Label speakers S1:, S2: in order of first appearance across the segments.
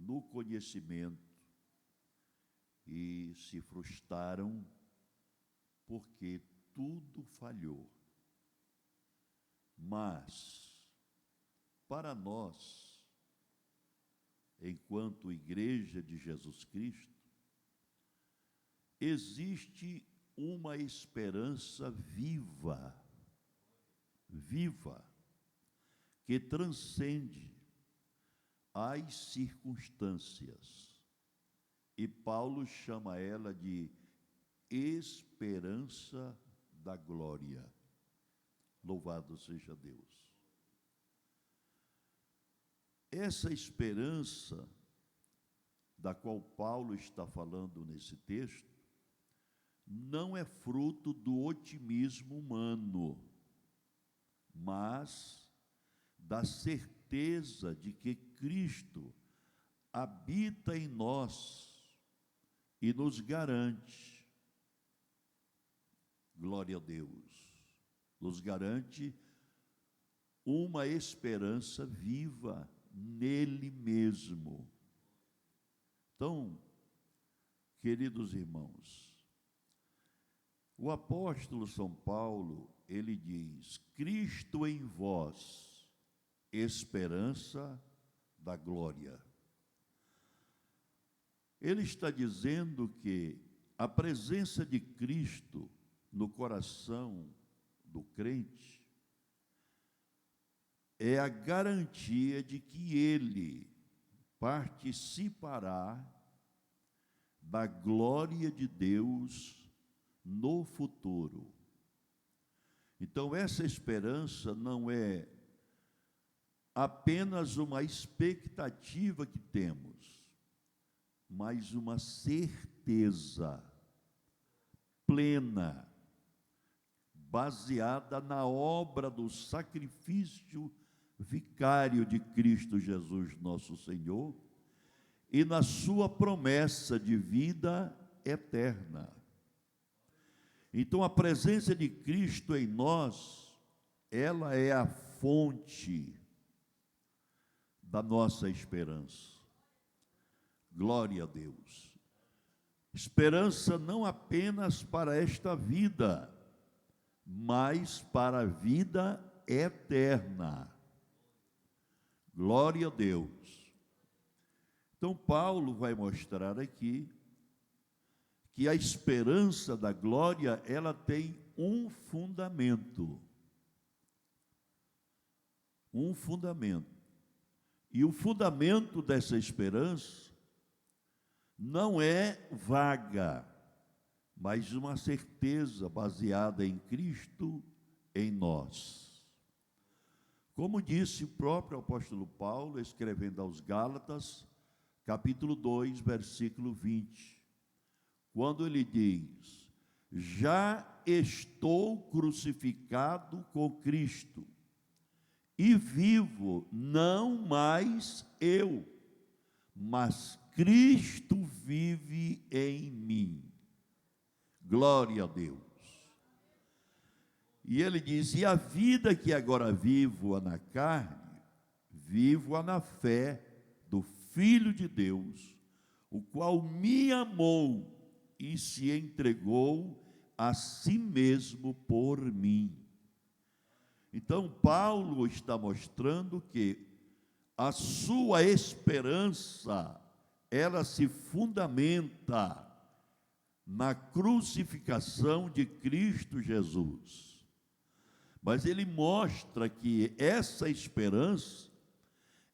S1: no conhecimento e se frustraram porque tudo falhou. Mas, para nós, enquanto Igreja de Jesus Cristo, existe uma esperança viva, que transcende as circunstâncias. E Paulo chama ela de esperança da glória. Louvado seja Deus. Essa esperança da qual Paulo está falando nesse texto não é fruto do otimismo humano, mas da certeza de que Cristo habita em nós e nos garante, glória a Deus, nos garante uma esperança viva nele mesmo. Então, queridos irmãos, o apóstolo São Paulo, ele diz: Cristo em vós, esperança da glória. Ele está dizendo que a presença de Cristo no coração do crente é a garantia de que ele participará da glória de Deus no futuro. Então, essa esperança não é apenas uma expectativa que temos, mas uma certeza plena, baseada na obra do sacrifício vicário de Cristo Jesus, nosso Senhor, e na sua promessa de vida eterna. Então, a presença de Cristo em nós, ela é a fonte da nossa esperança. Glória a Deus. Esperança não apenas para esta vida, mas para a vida eterna. Glória a Deus. Então, Paulo vai mostrar aqui que a esperança da glória, ela tem um fundamento. Um fundamento. E o fundamento dessa esperança não é vaga, mas uma certeza baseada em Cristo em nós. Como disse o próprio apóstolo Paulo, escrevendo aos Gálatas, capítulo 2, versículo 20, quando ele diz: já estou crucificado com Cristo, e vivo não mais eu, mas Cristo vive em mim. Glória a Deus. E ele diz: e a vida que agora vivo na carne, vivo-a na fé do Filho de Deus, o qual me amou e se entregou a si mesmo por mim. Então, Paulo está mostrando que a sua esperança, ela se fundamenta na crucificação de Cristo Jesus. Mas ele mostra que essa esperança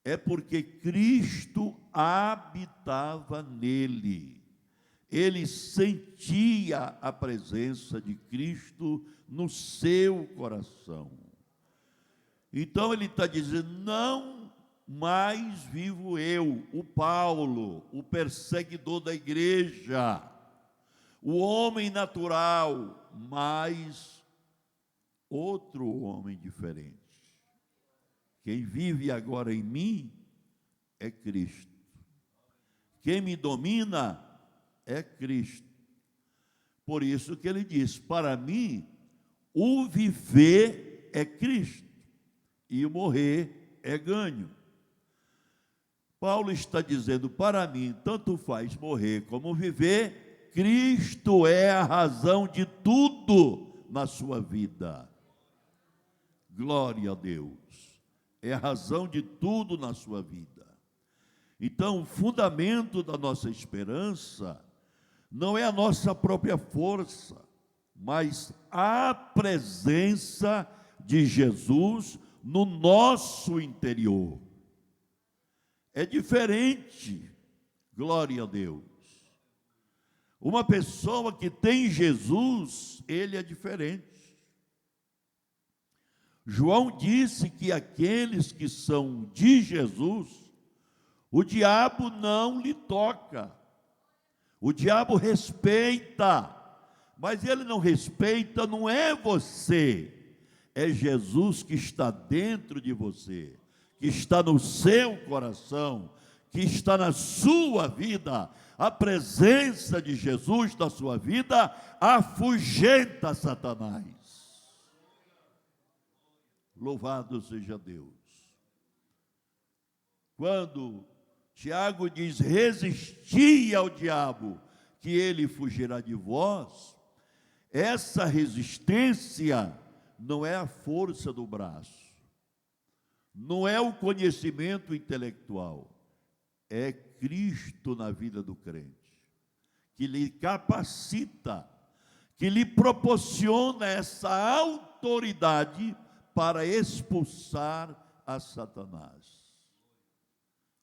S1: é porque Cristo habitava nele. Ele sentia a presença de Cristo no seu coração. Então ele está dizendo: não mais vivo eu, o Paulo, o perseguidor da igreja, o homem natural, mas outro homem diferente. Quem vive agora em mim é Cristo. Quem me domina é Cristo. Por isso que ele diz: para mim, o viver é Cristo e o morrer é ganho. Paulo está dizendo: para mim, tanto faz morrer como viver, Cristo é a razão de tudo na sua vida. Glória a Deus. É a razão de tudo na sua vida. Então, o fundamento da nossa esperança não é a nossa própria força, mas a presença de Jesus no nosso interior. É diferente, glória a Deus. Uma pessoa que tem Jesus, ele é diferente. João disse que aqueles que são de Jesus, o diabo não lhe toca. O diabo respeita, mas ele não respeita, não é você, é Jesus que está dentro de você, que está no seu coração, que está na sua vida. A presença de Jesus na sua vida afugenta Satanás. Louvado seja Deus. Quando Tiago diz: resisti ao diabo, que ele fugirá de vós, essa resistência não é a força do braço, não é o conhecimento intelectual, é Cristo na vida do crente, que lhe capacita, que lhe proporciona essa autoridade para expulsar a Satanás.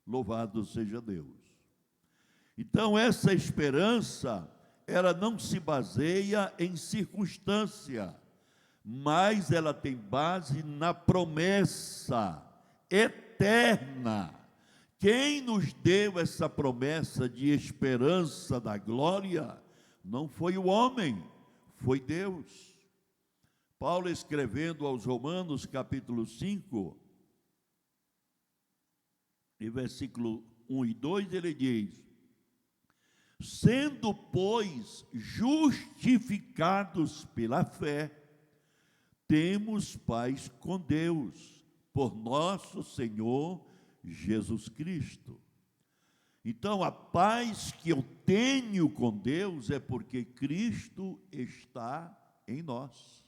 S1: Louvado seja Deus. Então, essa esperança, ela não se baseia em circunstância, mas ela tem base na promessa eterna. Quem nos deu essa promessa de esperança da glória não foi o homem, foi Deus. Paulo, escrevendo aos Romanos, capítulo 5, e versículo 1 e 2, ele diz: sendo, pois, justificados pela fé, temos paz com Deus, por nosso Senhor Jesus Cristo. Então, a paz que eu tenho com Deus é porque Cristo está em nós.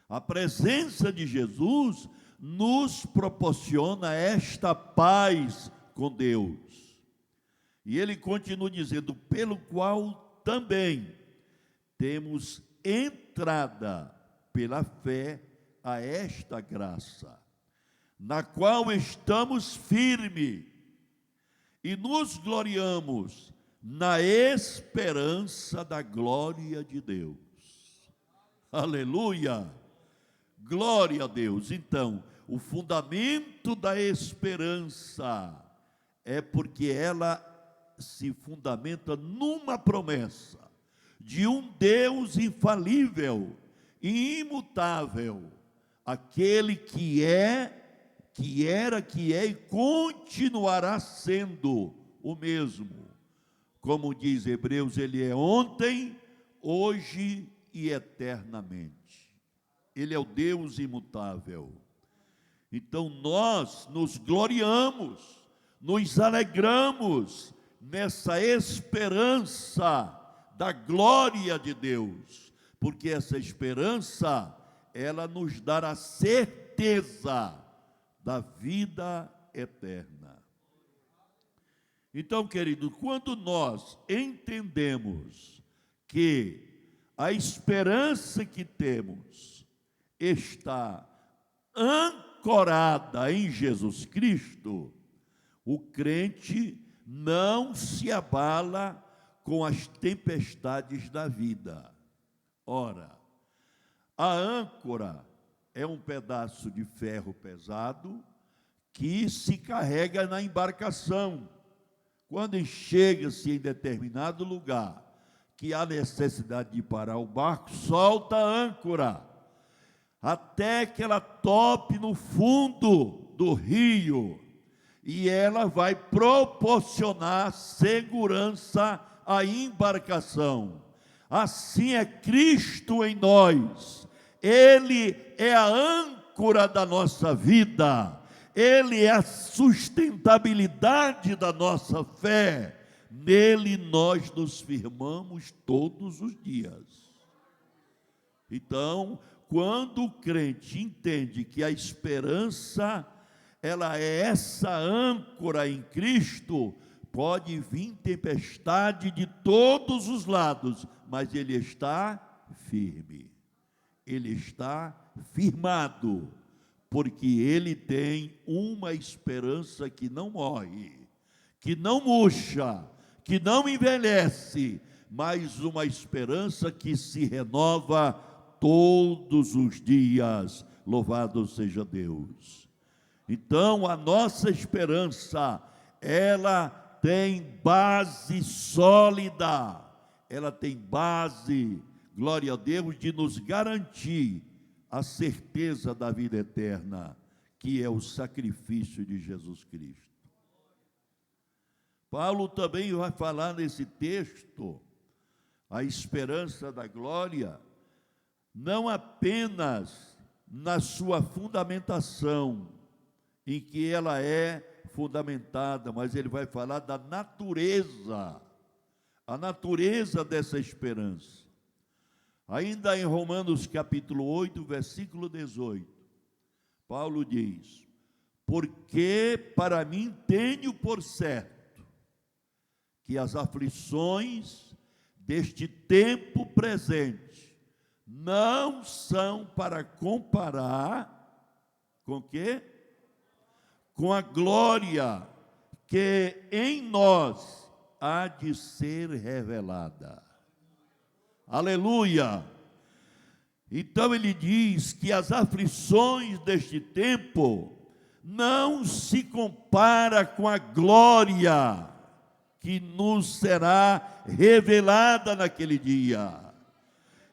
S1: A presença de Jesus nos proporciona esta paz com Deus. E ele continua dizendo: pelo qual também temos entrada pela fé a esta graça, na qual estamos firmes e nos gloriamos na esperança da glória de Deus. Aleluia! Glória a Deus. Então, o fundamento da esperança é porque ela se fundamenta numa promessa de um Deus infalível e imutável, aquele que é, que era, que é e continuará sendo o mesmo. Como diz Hebreus, ele é ontem, hoje e eternamente. Ele é o Deus imutável. Então nós nos gloriamos, nos alegramos nessa esperança da glória de Deus, porque essa esperança, ela nos dá a certeza da vida eterna. Então, querido, quando nós entendemos que a esperança que temos está ancorada em Jesus Cristo, o crente não se abala com as tempestades da vida. Ora, a âncora é um pedaço de ferro pesado que se carrega na embarcação. Quando chega-se em determinado lugar que há necessidade de parar o barco, solta a âncora, até que ela tope no fundo do rio, e ela vai proporcionar segurança à embarcação. Assim é Cristo em nós. Ele é a âncora da nossa vida, Ele é a sustentabilidade da nossa fé. Nele nós nos firmamos todos os dias. Então, quando o crente entende que a esperança, ela é essa âncora em Cristo, pode vir tempestade de todos os lados, mas ele está firme, ele está firmado, porque ele tem uma esperança que não morre, que não murcha, que não envelhece, mas uma esperança que se renova todos os dias. Louvado seja Deus. Então, a nossa esperança, ela tem base sólida, ela tem base, glória a Deus, de nos garantir a certeza da vida eterna, que é o sacrifício de Jesus Cristo. Paulo também vai falar nesse texto, a esperança da glória, não apenas na sua fundamentação, em que ela é fundamentada, mas ele vai falar da natureza, a natureza dessa esperança. Ainda em Romanos capítulo 8, versículo 18, Paulo diz: porque para mim tenho por certo que as aflições deste tempo presente não são para comparar com quê? Com a glória que em nós há de ser revelada. Aleluia! Então ele diz que as aflições deste tempo não se compara com a glória que nos será revelada naquele dia.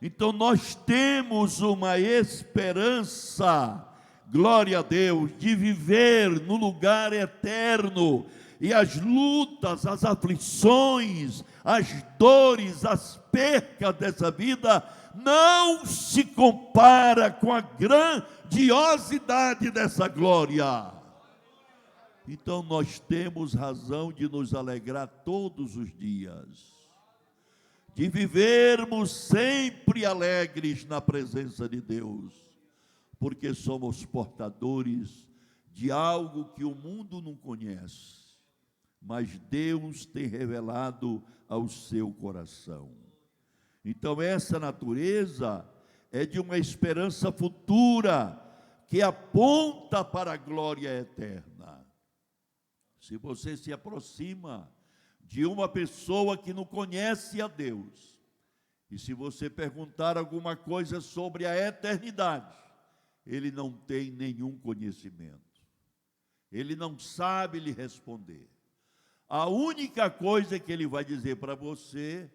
S1: Então nós temos uma esperança, glória a Deus, de viver no lugar eterno, e as lutas, as aflições, as dores, as percas dessa vida não se compara com a grandiosidade dessa glória. Então nós temos razão de nos alegrar todos os dias, de vivermos sempre alegres na presença de Deus, porque somos portadores de algo que o mundo não conhece, mas Deus tem revelado ao seu coração. Então essa natureza é de uma esperança futura, que aponta para a glória eterna. Se você se aproxima de uma pessoa que não conhece a Deus, e se você perguntar alguma coisa sobre a eternidade, ele não tem nenhum conhecimento, ele não sabe lhe responder. A única coisa que ele vai dizer para você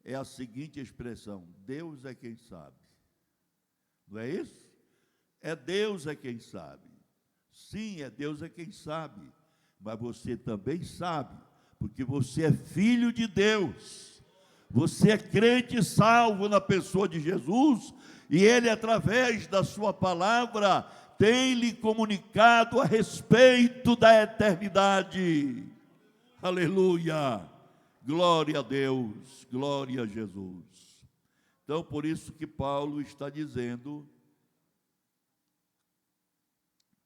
S1: é a seguinte expressão: Deus é quem sabe. Não é isso? É Deus é quem sabe. Sim, é Deus é quem sabe, mas você também sabe, porque você é filho de Deus, você é crente salvo na pessoa de Jesus, e Ele, através da sua palavra, tem lhe comunicado a respeito da eternidade. Aleluia, glória a Deus, glória a Jesus. Então, por isso que Paulo está dizendo,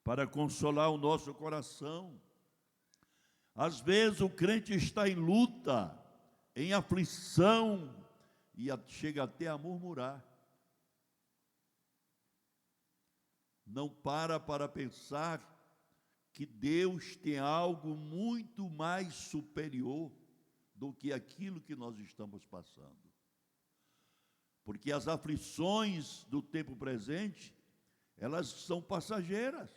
S1: para consolar o nosso coração, às vezes o crente está em luta, em aflição, e chega até a murmurar. Não para pensar que Deus tem algo muito mais superior do que aquilo que nós estamos passando. Porque as aflições do tempo presente, elas são passageiras.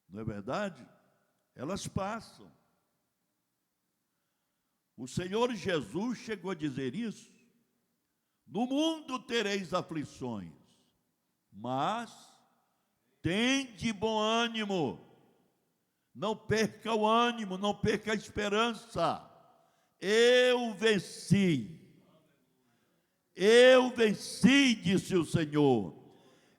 S1: Não é verdade? Elas passam. O Senhor Jesus chegou a dizer isso: no mundo tereis aflições, mas tende bom ânimo, não perca o ânimo, não perca a esperança. Eu venci, disse o Senhor.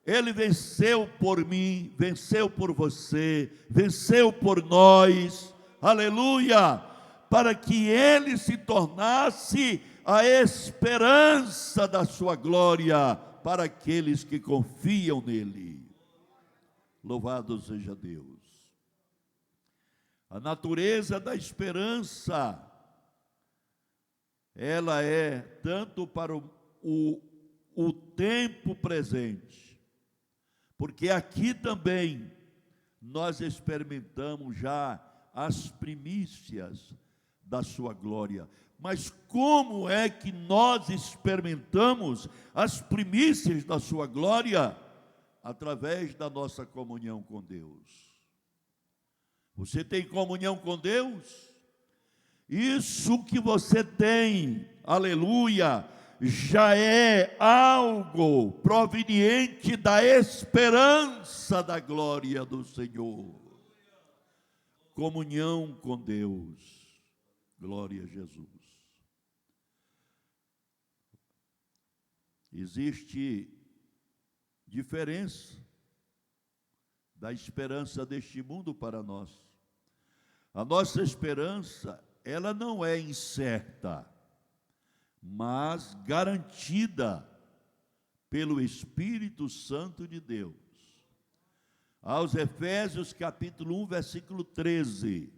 S1: Ele venceu por mim, venceu por você, venceu por nós, aleluia, para que Ele se tornasse a esperança da sua glória para aqueles que confiam nele. Louvado seja Deus. A natureza da esperança, ela é tanto para o tempo presente, porque aqui também nós experimentamos já as primícias da sua glória. Mas como é que nós experimentamos as primícias da sua glória? Através da nossa comunhão com Deus. Você tem comunhão com Deus? Isso que você tem, aleluia, já é algo proveniente da esperança da glória do Senhor. Comunhão com Deus, glória a Jesus. Existe diferença da esperança deste mundo para nós. A nossa esperança, ela não é incerta, mas garantida pelo Espírito Santo de Deus. Aos Efésios capítulo 1, versículo 13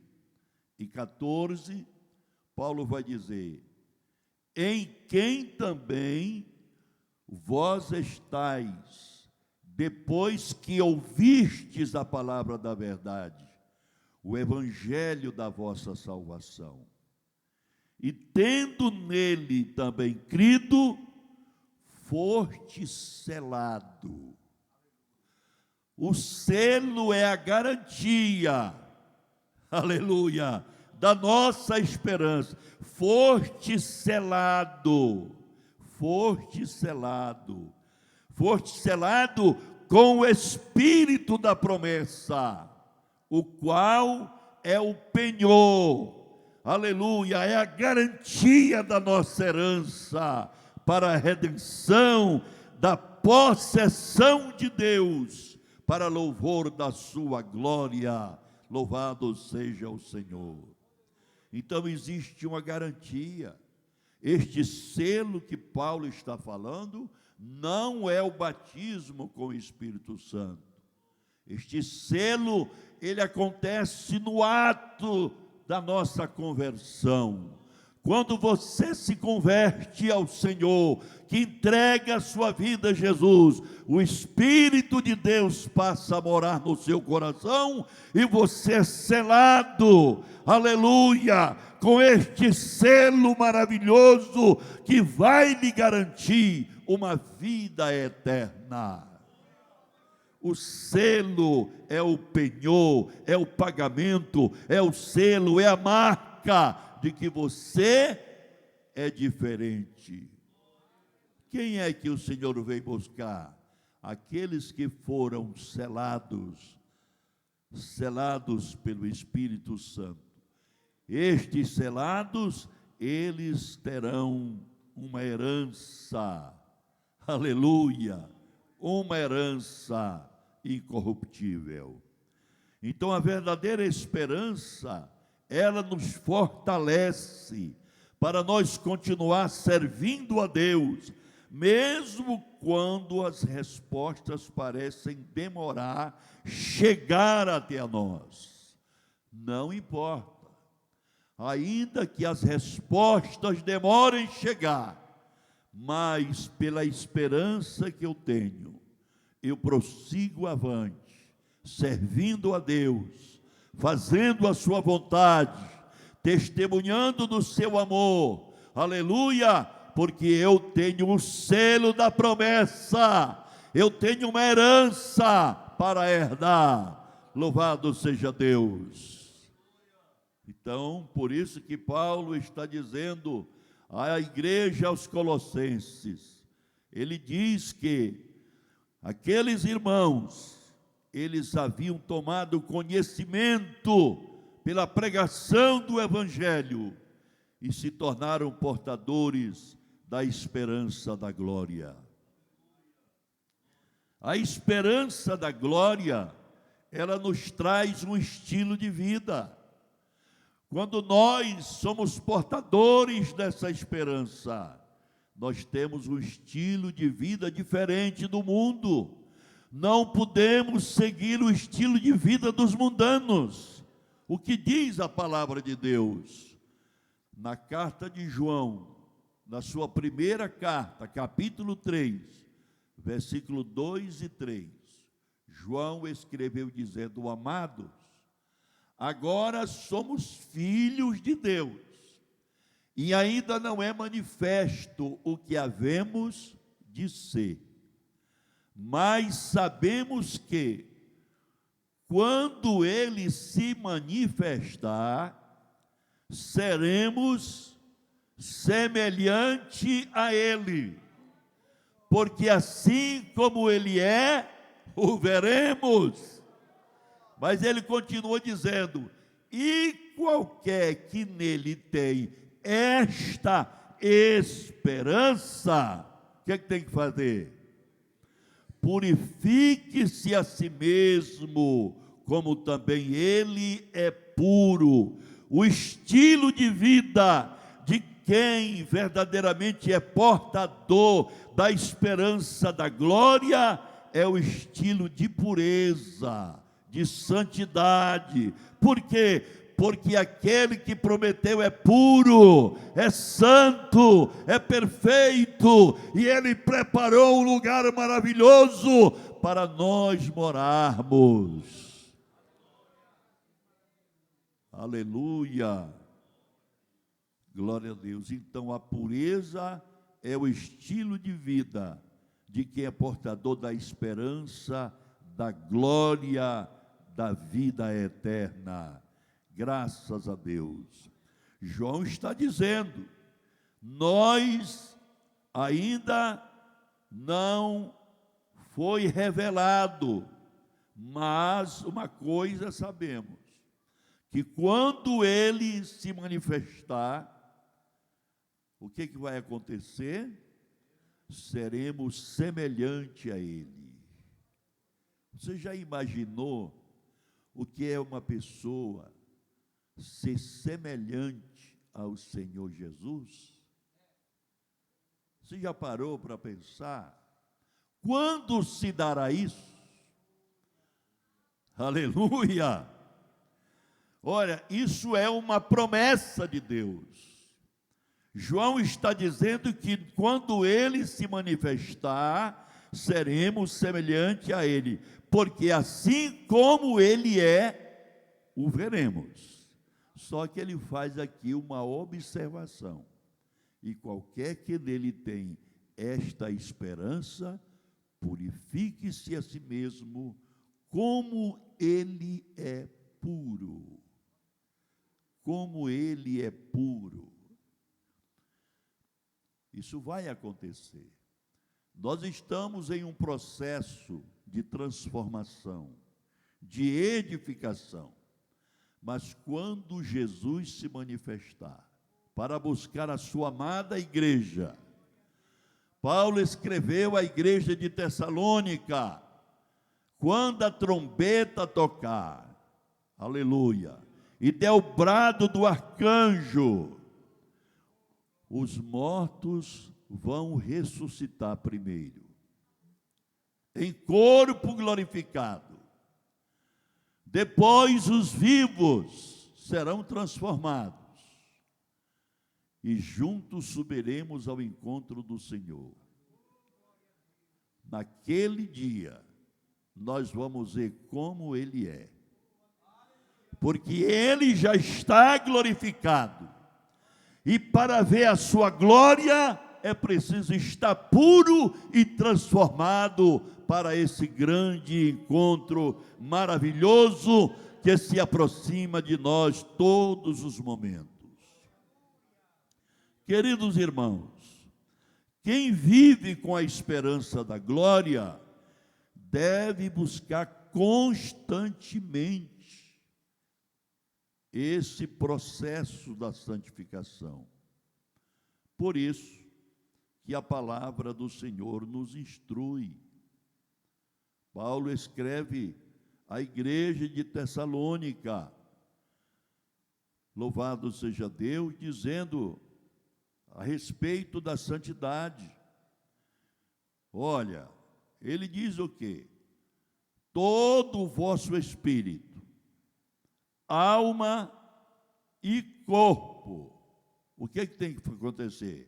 S1: e 14, Paulo vai dizer: em quem também vós estáis, depois que ouvistes a palavra da verdade, o evangelho da vossa salvação, e tendo nele também crido, foste selado. O selo é a garantia, aleluia, da nossa esperança. Foste selado, foste selado, foste selado com o Espírito da promessa, o qual é o penhor, aleluia, é a garantia da nossa herança para a redenção da possessão de Deus, para louvor da sua glória. Louvado seja o Senhor. Então existe uma garantia. Este selo que Paulo está falando não é o batismo com o Espírito Santo. Este selo, ele acontece no ato da nossa conversão. Quando você se converte ao Senhor, que entrega a sua vida a Jesus, o Espírito de Deus passa a morar no seu coração e você é selado, aleluia, com este selo maravilhoso que vai lhe garantir uma vida eterna. O selo é o penhor, é o pagamento, é o selo, é a marca de que você é diferente. Quem é que o Senhor veio buscar? Aqueles que foram selados pelo Espírito Santo. Estes selados, eles terão uma herança, aleluia, uma herança incorruptível. Então a verdadeira esperança, ela nos fortalece para nós continuar servindo a Deus, mesmo quando as respostas parecem demorar chegar até nós. Não importa, ainda que as respostas demorem chegar, mas pela esperança que eu tenho, eu prossigo avante, servindo a Deus, fazendo a sua vontade, testemunhando do seu amor, aleluia, porque eu tenho o selo da promessa, eu tenho uma herança para herdar, louvado seja Deus. Então, por isso que Paulo está dizendo à igreja, aos Colossenses, ele diz que aqueles irmãos, eles haviam tomado conhecimento pela pregação do Evangelho e se tornaram portadores da esperança da glória. A esperança da glória, ela nos traz um estilo de vida. Quando nós somos portadores dessa esperança, nós temos um estilo de vida diferente do mundo. Não podemos seguir o estilo de vida dos mundanos. O que diz a palavra de Deus? Na carta de João, na sua primeira carta, capítulo 3, versículo 2 e 3, João escreveu dizendo: amados, agora somos filhos de Deus, e ainda não é manifesto o que havemos de ser. Mas sabemos que, quando Ele se manifestar, seremos semelhante a Ele, porque assim como Ele é, o veremos. Mas ele continua dizendo: e qualquer que nele tem esta esperança, o que é que tem que fazer? Purifique-se a si mesmo, como também ele é puro. O estilo de vida de quem verdadeiramente é portador da esperança da glória é o estilo de pureza, de santidade. Por quê? Porque aquele que prometeu é puro, é santo, é perfeito, e Ele preparou um lugar maravilhoso para nós morarmos. Aleluia! Glória a Deus. Então a pureza é o estilo de vida de quem é portador da esperança, da glória, da vida eterna. Graças a Deus. João está dizendo: nós ainda não foi revelado, mas uma coisa sabemos, que quando ele se manifestar, o que vai acontecer? Seremos semelhante a ele. Você já imaginou o que é uma pessoa ser semelhante ao Senhor Jesus? Você já parou para pensar? Quando se dará isso? Aleluia! Olha, isso é uma promessa de Deus. João está dizendo que quando ele se manifestar, seremos semelhante a ele, porque assim como ele é, o veremos. Só que ele faz aqui uma observação: e qualquer que nele tem esta esperança, purifique-se a si mesmo, como ele é puro. Como ele é puro. Isso vai acontecer. Nós estamos em um processo de transformação, de edificação. Mas quando Jesus se manifestar para buscar a sua amada igreja, Paulo escreveu à igreja de Tessalônica: quando a trombeta tocar, aleluia, e der o brado do arcanjo, os mortos vão ressuscitar primeiro, em corpo glorificado. Depois os vivos serão transformados, e juntos subiremos ao encontro do Senhor. Naquele dia, nós vamos ver como Ele é, porque Ele já está glorificado. E para ver a sua glória, é preciso estar puro e transformado para esse grande encontro maravilhoso que se aproxima de nós todos os momentos. Queridos irmãos, quem vive com a esperança da glória, deve buscar constantemente esse processo da santificação. Por isso que a palavra do Senhor nos instrui. Paulo escreve à igreja de Tessalônica, louvado seja Deus, dizendo a respeito da santidade. Olha, ele diz o quê? Todo o vosso espírito, alma e corpo. O que é que tem que acontecer?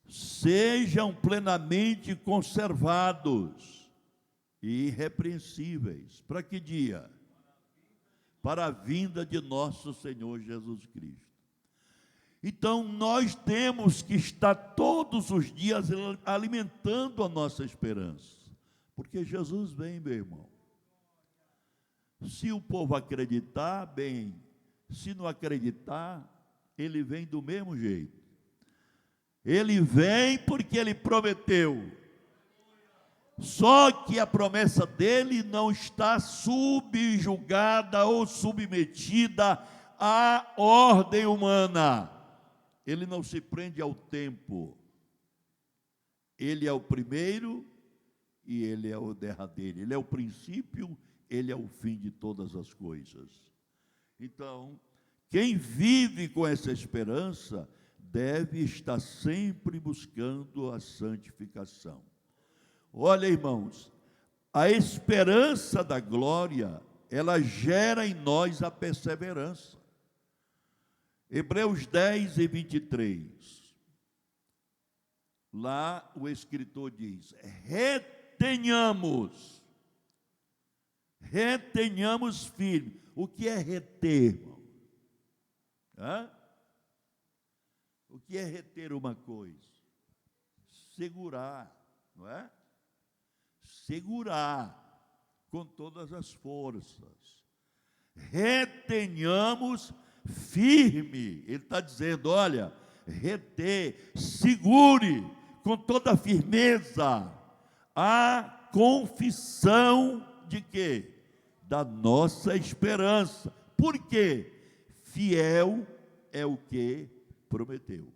S1: Sejam plenamente conservados e irrepreensíveis. Para que dia? Para a vinda de nosso Senhor Jesus Cristo. Então, nós temos que estar todos os dias alimentando a nossa esperança, porque Jesus vem, meu irmão. Se o povo acreditar, bem. Se não acreditar, ele vem do mesmo jeito. Ele vem porque ele prometeu. Só que a promessa dele não está subjugada ou submetida à ordem humana. Ele não se prende ao tempo. Ele é o primeiro e ele é o derradeiro. Ele é o princípio, ele é o fim de todas as coisas. Então, quem vive com essa esperança deve estar sempre buscando a santificação. Olha, irmãos, a esperança da glória, ela gera em nós a perseverança. Hebreus 10 e 23. Lá o escritor diz: retenhamos firme. O que é reter, irmão? O que é reter uma coisa? Segurar, não é? Segurar com todas as forças. Retenhamos firme. Ele está dizendo, olha, reter, segure com toda a firmeza a confissão de quê? Da nossa esperança. Por quê? Fiel é o que prometeu.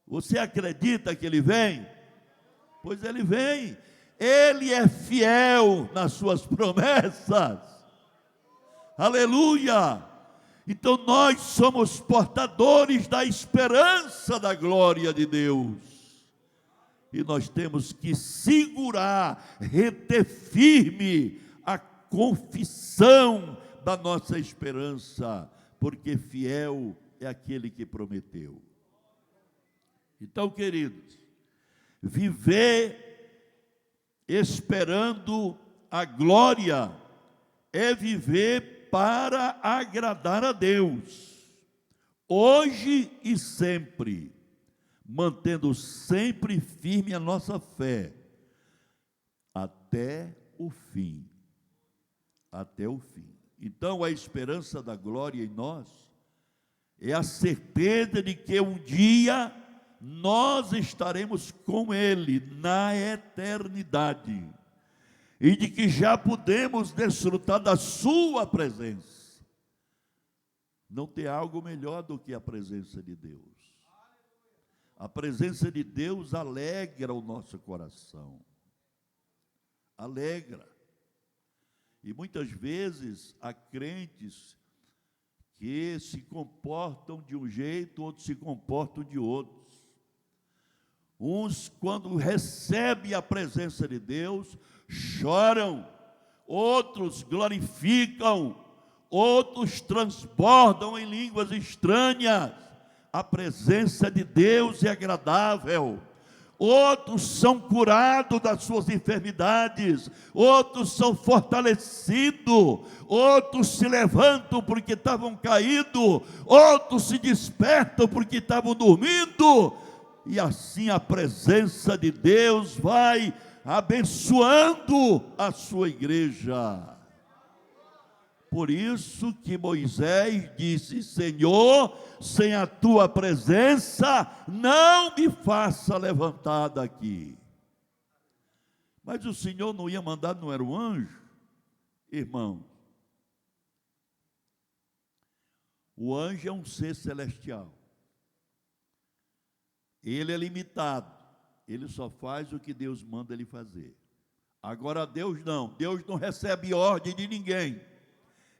S1: Você acredita que ele vem? Pois ele vem. Ele é fiel nas suas promessas. Aleluia! Então nós somos portadores da esperança da glória de Deus. E nós temos que segurar, reter firme a confissão da nossa esperança, porque fiel é aquele que prometeu. Então, queridos, viver esperando a glória é viver para agradar a Deus, hoje e sempre, mantendo sempre firme a nossa fé, até o fim. Até o fim. Então, a esperança da glória em nós é a certeza de que um dia nós estaremos com Ele na eternidade e de que já podemos desfrutar da sua presença. Não tem algo melhor do que a presença de Deus. A presença de Deus alegra o nosso coração. Alegra. E muitas vezes há crentes que se comportam de um jeito, outros se comportam de outros. Uns, quando recebem a presença de Deus, choram, outros glorificam, outros transbordam em línguas estranhas. A presença de Deus é agradável. Outros são curados das suas enfermidades, outros são fortalecidos, outros se levantam porque estavam caídos, outros se despertam porque estavam dormindo, e assim a presença de Deus vai abençoando a sua igreja. Por isso que Moisés disse: Senhor, sem a tua presença, não me faça levantar daqui. Mas o Senhor não ia mandar, não era um anjo? Irmão, o anjo é um ser celestial. Ele é limitado. ele só faz o que Deus manda ele fazer. Agora Deus não recebe ordem de ninguém.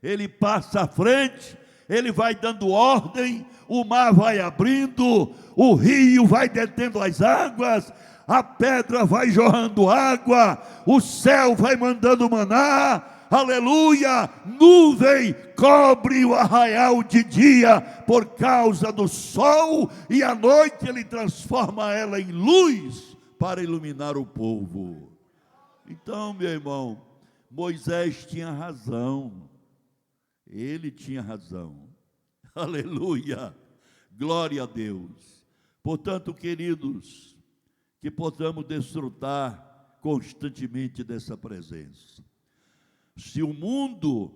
S1: Ele passa à frente, ele vai dando ordem, o mar vai abrindo, o rio vai detendo as águas, a pedra vai jorrando água, o céu vai mandando maná, aleluia, nuvem cobre o arraial de dia por causa do sol, e à noite ele transforma ela em luz para iluminar o povo. Então, meu irmão, Moisés tinha razão, ele tinha razão, aleluia, glória a Deus. Portanto, queridos, que possamos desfrutar constantemente dessa presença. Se o mundo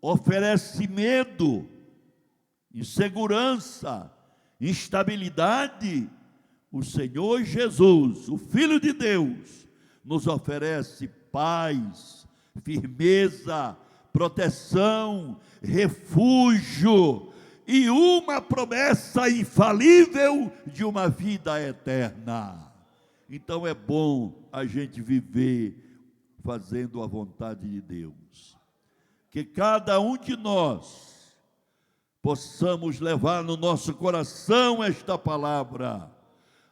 S1: oferece medo, insegurança, instabilidade, o Senhor Jesus, o Filho de Deus, nos oferece paz, firmeza, proteção, refúgio e uma promessa infalível de uma vida eterna. Então é bom a gente viver fazendo a vontade de Deus. Que cada um de nós possamos levar no nosso coração esta palavra,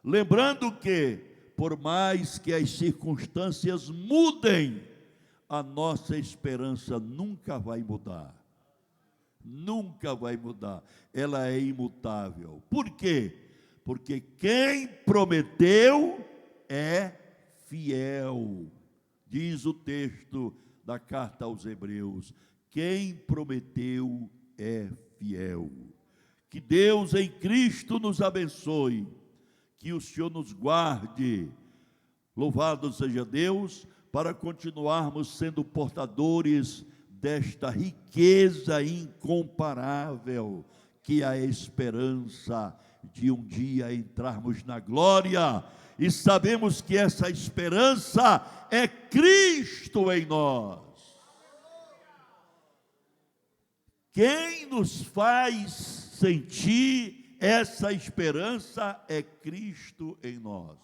S1: lembrando que, por mais que as circunstâncias mudem, a nossa esperança nunca vai mudar. Nunca vai mudar. Ela é imutável. Por quê? Porque quem prometeu é fiel. Diz o texto da carta aos Hebreus: quem prometeu é fiel. Que Deus em Cristo nos abençoe, que o Senhor nos guarde, louvado seja Deus, para continuarmos sendo portadores desta riqueza incomparável, que é a esperança de um dia entrarmos na glória, e sabemos que essa esperança é Cristo em nós. Quem nos faz sentir essa esperança é Cristo em nós.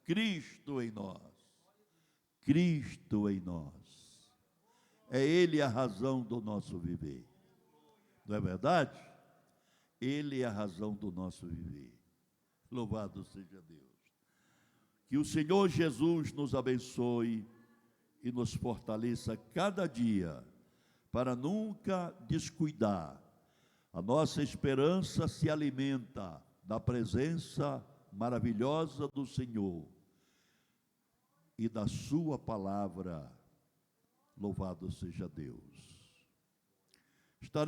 S1: Cristo em nós. Cristo em nós. É Ele a razão do nosso viver. Não é verdade? Ele é a razão do nosso viver. Louvado seja Deus. Que o Senhor Jesus nos abençoe e nos fortaleça cada dia, para nunca descuidar. A nossa esperança se alimenta da presença maravilhosa do Senhor e da sua palavra. Louvado seja Deus.